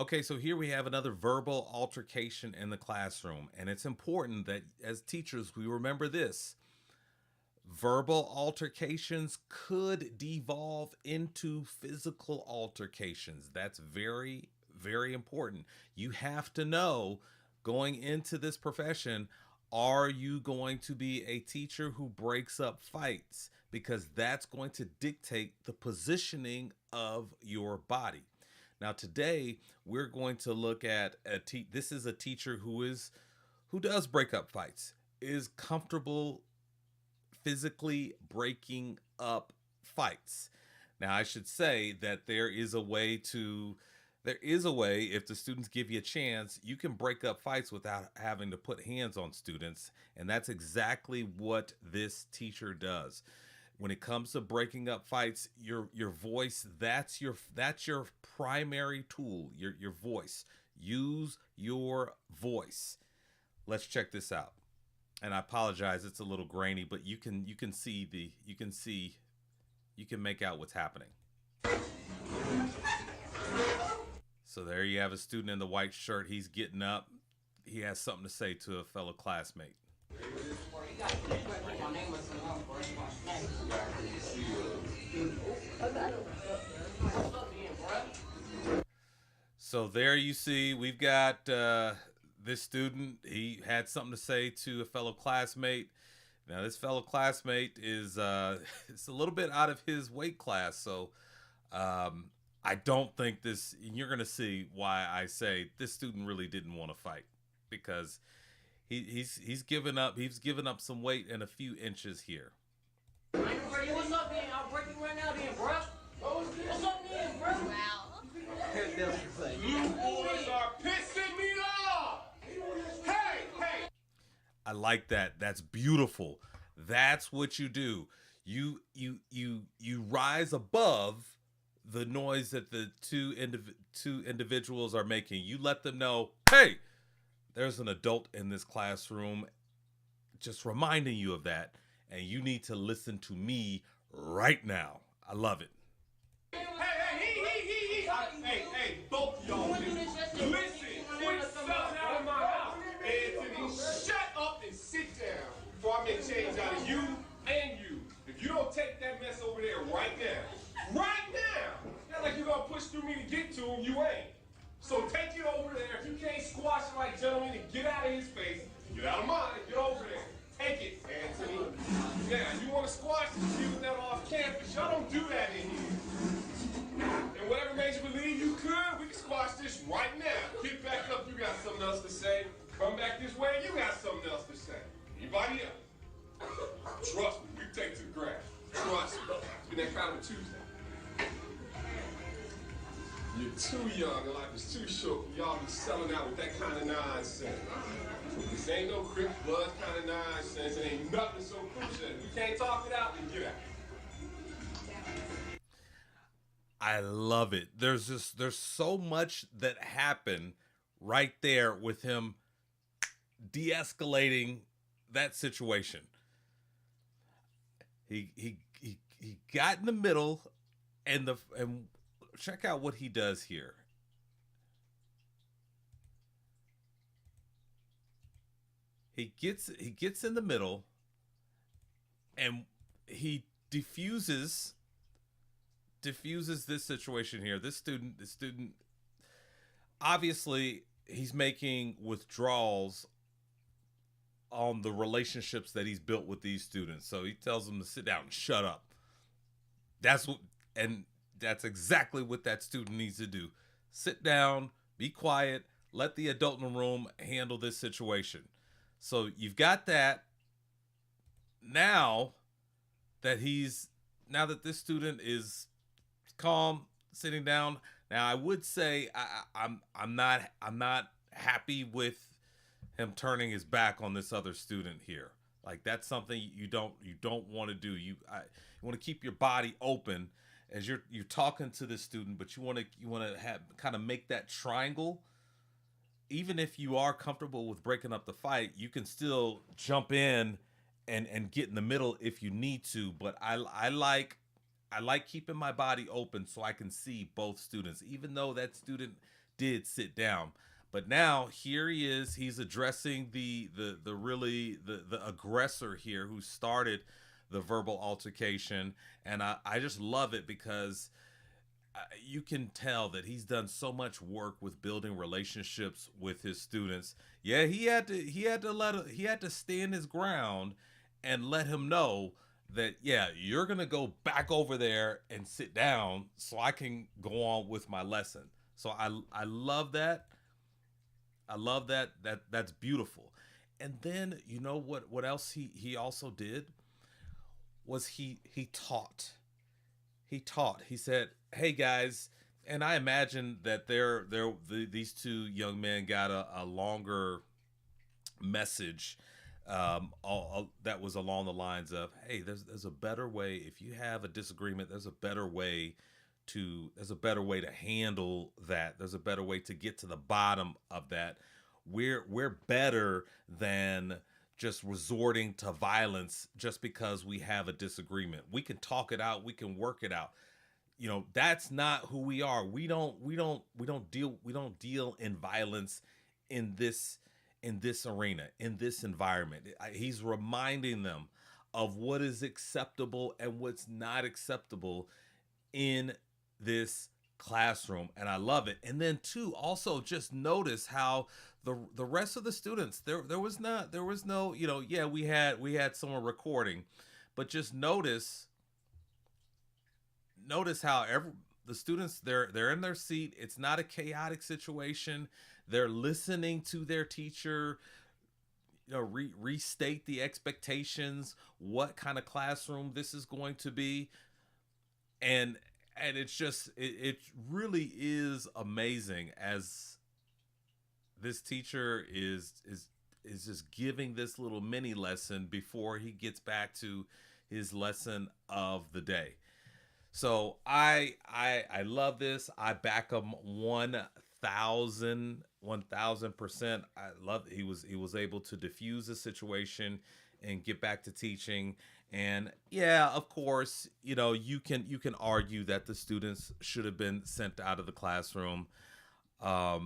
Okay, so here we have another verbal altercation in the classroom, and it's important that as teachers we remember this. Verbal altercations could devolve into physical altercations. That's very, very important. You have to know going into this profession, are you going to be a teacher who breaks up fights? Because that's going to dictate the positioning of your body. Now, today we're going to look at this is a teacher who does break up fights, is comfortable physically breaking up fights. Now, I should say that there is a way if the students give you a chance, you can break up fights without having to put hands on students, and that's exactly what this teacher does. When it comes to breaking up fights, your voice, that's your primary tool, your voice. Use your voice. Let's check this out. And I apologize, it's a little grainy, but you can make out what's happening. So there you have a student in the white shirt. He's getting up. He has something to say to a fellow classmate. So there you see, we've got this student. He had something to say to a fellow classmate. Now, this fellow classmate is it's a little bit out of his weight class, so I don't think this. You're going to see why I say this student really didn't want to fight because he's given up. He's given up some weight in a few inches here. What's up, man? I'm breaking right now, then, bro. What's up, man, bro? Wow. You boys are pissing me off. Hey, hey. I like that. That's beautiful. That's what you do. You rise above the noise that the two individuals are making. You let them know, hey, there's an adult in this classroom, just reminding you of that, and you need to listen to me right now. I love it. Hey, both of y'all. Listen, quit selling out of my house. Anthony, shut up and sit down before I make change out of you and you. If you don't take that mess over there right now, it's not like you're gonna push through me to get to him, you ain't. So take it over there. If you can't squash it like gentlemen and get out of his face, get out of mine, get over there. Take it, Anthony. Yeah, you wanna squash this using that off campus, y'all don't do that in here. And whatever made you believe you could, we can squash this right now. Get back up, you got something else to say. Come back this way, you got something else to say. Anybody else? Trust me, we take to the grass. Trust me. It's been that kind of a Tuesday. You're too young and life is too short for y'all to be selling out with that kind of nonsense. This ain't no Crip blood kind of nonsense. It ain't nothing so crucial. If we can't talk it out, then get out. I love it. There's so much that happened right there with him de-escalating that situation. He got in the middle and check out what he does here. He gets in the middle and he diffuses this situation here. The student obviously he's making withdrawals on the relationships that he's built with these students. So he tells them to sit down and shut up. That's what and that's exactly what that student needs to do. Sit down, be quiet, let the adult in the room handle this situation. So you've got that. Now that this student is calm, sitting down. Now I would say I'm not happy with him turning his back on this other student here. Like that's something you don't want to do. You want to keep your body open as you're talking to this student, but you want to have kind of make that triangle. Even if you are comfortable with breaking up the fight, you can still jump in and get in the middle if you need to. But I like keeping my body open so I can see both students, even though that student did sit down. But now here he is. He's addressing the aggressor here who started the verbal altercation, and I just love it because you can tell that he's done so much work with building relationships with his students. Yeah, he had to stand his ground and let him know that, yeah, you're gonna go back over there and sit down so I can go on with my lesson. So I love that. I love that's beautiful. And then you know what else he also did was he taught. He taught. He said, "Hey guys," and I imagine that these two young men got a longer message that was along the lines of, "Hey, there's a better way. If you have a disagreement, there's a better way to handle that. There's a better way to get to the bottom of that. We're better than just resorting to violence just because we have a disagreement. We can talk it out, we can work it out. You know, that's not who we are. We don't deal in violence in this arena, in this environment." He's reminding them of what is acceptable and what's not acceptable in this classroom, and I love it. And then too, also just notice how the rest of the students, there was no, you know, yeah, we had someone recording, but just notice how the students, they're in their seat. It's not a chaotic situation. They're listening to their teacher, you know, restate the expectations, what kind of classroom this is going to be. And it's just it really is amazing as this teacher is just giving this little mini lesson before he gets back to his lesson of the day. So I love this. I back him 1000%. I love he was able to diffuse the situation and get back to teaching. And yeah, of course, you know, you can argue that the students should have been sent out of the classroom. But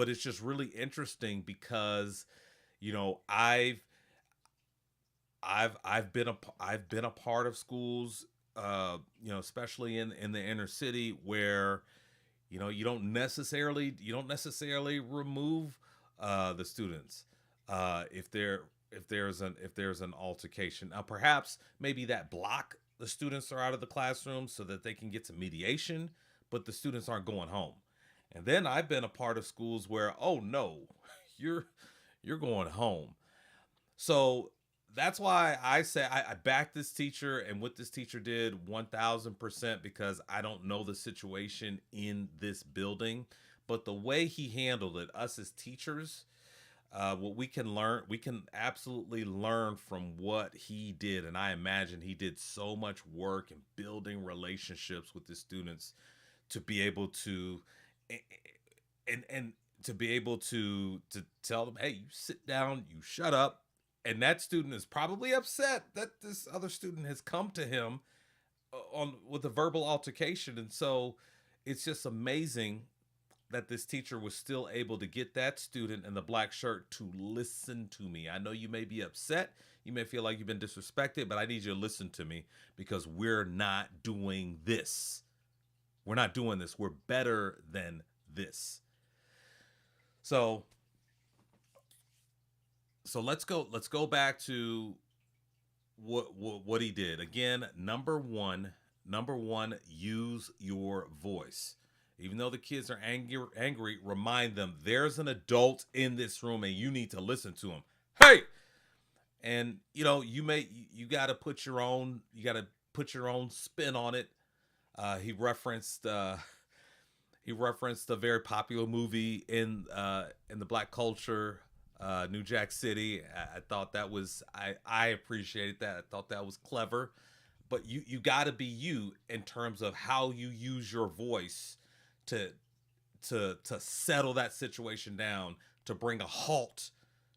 it's just really interesting because, you know, I've been a part of schools, you know, especially in the inner city where, you know, you don't necessarily remove the students if there's an altercation. Now, perhaps maybe that block the students are out of the classroom so that they can get to mediation, but the students aren't going home. And then I've been a part of schools where, oh no, you're going home. So that's why I say I back this teacher and what this teacher did 1000% because I don't know the situation in this building, but the way he handled it, us as teachers, what we can absolutely learn from what he did. And I imagine he did so much work in building relationships with the students to be able to, and to be able to tell them, hey, you sit down, you shut up. And that student is probably upset that this other student has come to him with a verbal altercation. And so it's just amazing that this teacher was still able to get that student in the black shirt to listen to me. I know you may be upset. You may feel like you've been disrespected, but I need you to listen to me because we're not doing this. We're not doing this. We're better than this. So let's go back to what he did. Again, number one, use your voice. Even though the kids are angry, remind them there's an adult in this room and you need to listen to him. Hey! And you know, you got to put your own spin on it. He referenced a very popular movie in the black culture, New Jack City. I thought that was I appreciated that. I thought that was clever. But you got to be you in terms of how you use your voice to settle that situation down, to bring a halt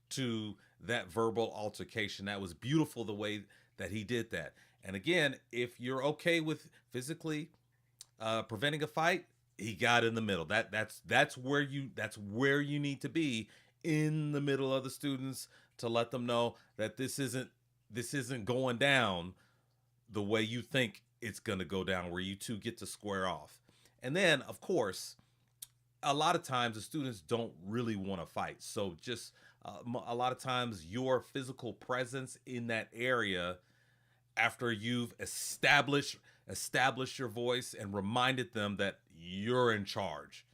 to that verbal altercation. That was beautiful the way that he did that. And again, if you're okay with physically preventing a fight, He got in the middle. That's where you need to be, in the middle of the students, to let them know that this isn't going down the way you think it's going to go down, where you two get to square off. And then, of course, a lot of times the students don't really want to fight. So just a lot of times your physical presence in that area, after you've established your voice and reminded them that you're in charge,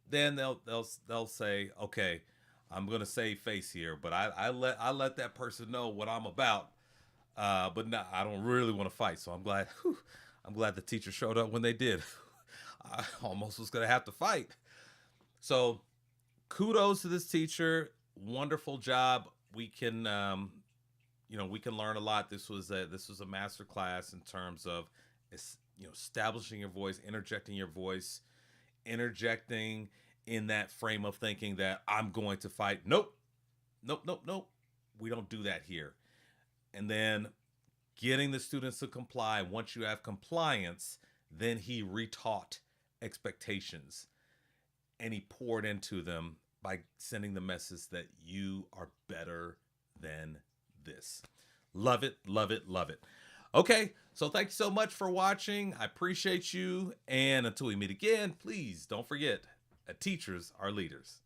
then they'll say, okay, I'm gonna save face here, but I let that person know what I'm about. But no, I don't really want to fight. So I'm glad the teacher showed up when they did. I almost was gonna have to fight. So kudos to this teacher. Wonderful job. We can we can learn a lot. This was a master class in terms of establishing your voice, interjecting your voice, interjecting in that frame of thinking that I'm going to fight. Nope. We don't do that here. And then getting the students to comply. Once you have compliance, then he retaught expectations, and he poured into them by sending the message that you are better than this. Love it, love it, love it. Okay, so thank you so much for watching. I appreciate you. And until we meet again, please don't forget that teachers are leaders.